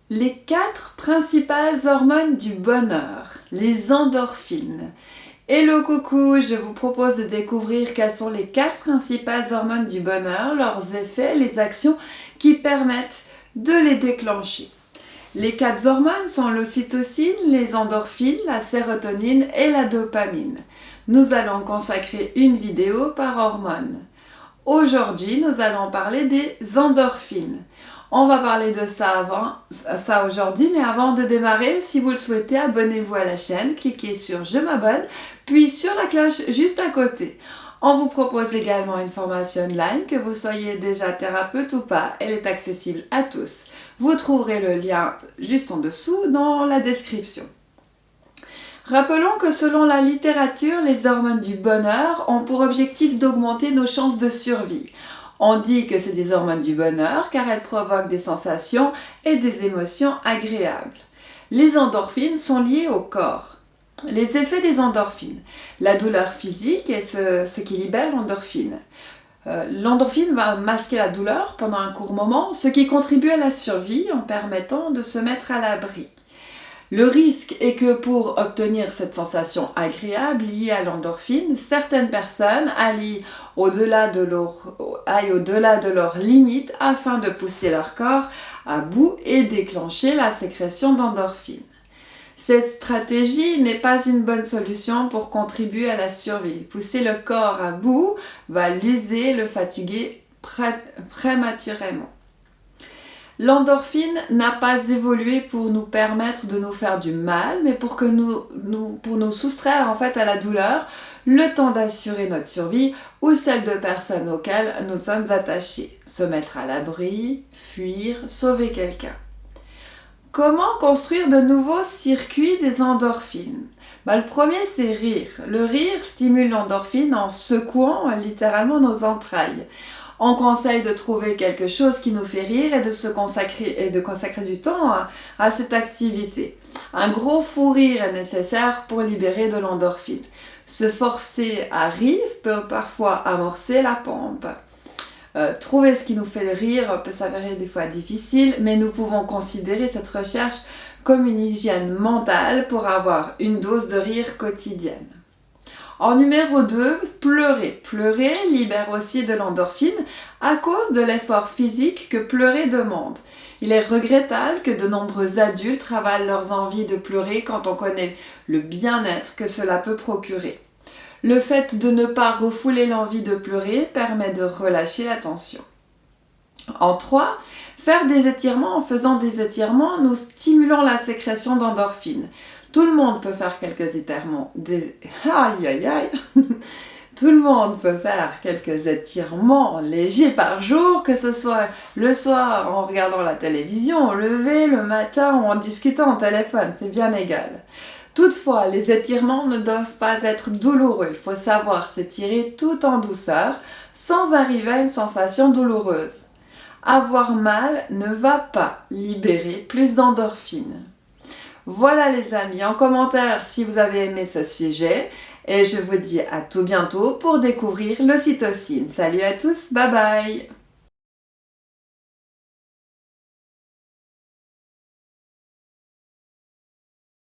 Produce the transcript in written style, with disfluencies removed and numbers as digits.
Les 4 principales hormones du bonheur, les endorphines. Hello coucou, je vous propose de découvrir quelles sont les 4 principales hormones du bonheur, leurs effets, les actions qui permettent de les déclencher. Les 4 hormones sont l'ocytocine, les endorphines, la sérotonine et la dopamine. Nous allons consacrer une vidéo par hormone. Aujourd'hui, nous allons parler des endorphines. On va parler de ça aujourd'hui, mais avant de démarrer, si vous le souhaitez, abonnez-vous à la chaîne, cliquez sur je m'abonne, puis sur la cloche juste à côté. On vous propose également une formation online, que vous soyez déjà thérapeute ou pas, elle est accessible à tous. Vous trouverez le lien juste en dessous dans la description. Rappelons que selon la littérature, les hormones du bonheur ont pour objectif d'augmenter nos chances de survie. On dit que c'est des hormones du bonheur car elles provoquent des sensations et des émotions agréables. Les endorphines sont liées au corps. Les effets des endorphines. La douleur physique est ce qui libère l'endorphine. L'endorphine va masquer la douleur pendant un court moment, ce qui contribue à la survie en permettant de se mettre à l'abri. Le risque est que pour obtenir cette sensation agréable liée à l'endorphine, certaines personnes aillent au-delà de leurs limites afin de pousser leur corps à bout et déclencher la sécrétion d'endorphine. Cette stratégie n'est pas une bonne solution pour contribuer à la survie. Pousser le corps à bout va l'user, le fatiguer prématurément. L'endorphine n'a pas évolué pour nous permettre de nous faire du mal, mais pour nous soustraire en fait à la douleur, le temps d'assurer notre survie ou celle de personnes auxquelles nous sommes attachés. Se mettre à l'abri, fuir, sauver quelqu'un. Comment construire de nouveaux circuits des endorphines ? Le premier, c'est rire. Le rire stimule l'endorphine en secouant littéralement nos entrailles. On conseille de trouver quelque chose qui nous fait rire et de consacrer du temps à cette activité. Un gros fou rire est nécessaire pour libérer de l'endorphine. Se forcer à rire peut parfois amorcer la pompe. Trouver ce qui nous fait rire peut s'avérer des fois difficile, mais nous pouvons considérer cette recherche comme une hygiène mentale pour avoir une dose de rire quotidienne. En numéro 2, pleurer. Pleurer libère aussi de l'endorphine à cause de l'effort physique que pleurer demande. Il est regrettable que de nombreux adultes ravalent leurs envies de pleurer quand on connaît le bien-être que cela peut procurer. Le fait de ne pas refouler l'envie de pleurer permet de relâcher la tension. En 3, faire des étirements. En faisant des étirements, nous stimulons la sécrétion d'endorphine. Tout le monde peut faire quelques étirements. Tout le monde peut faire quelques étirements légers par jour, que ce soit le soir en regardant la télévision, au lever, le matin ou en discutant au téléphone, c'est bien égal. Toutefois, les étirements ne doivent pas être douloureux. Il faut savoir s'étirer tout en douceur, sans arriver à une sensation douloureuse. Avoir mal ne va pas libérer plus d'endorphines. Voilà les amis, en commentaire si vous avez aimé ce sujet et je vous dis à tout bientôt pour découvrir l'ocytocine. Salut à tous, bye bye!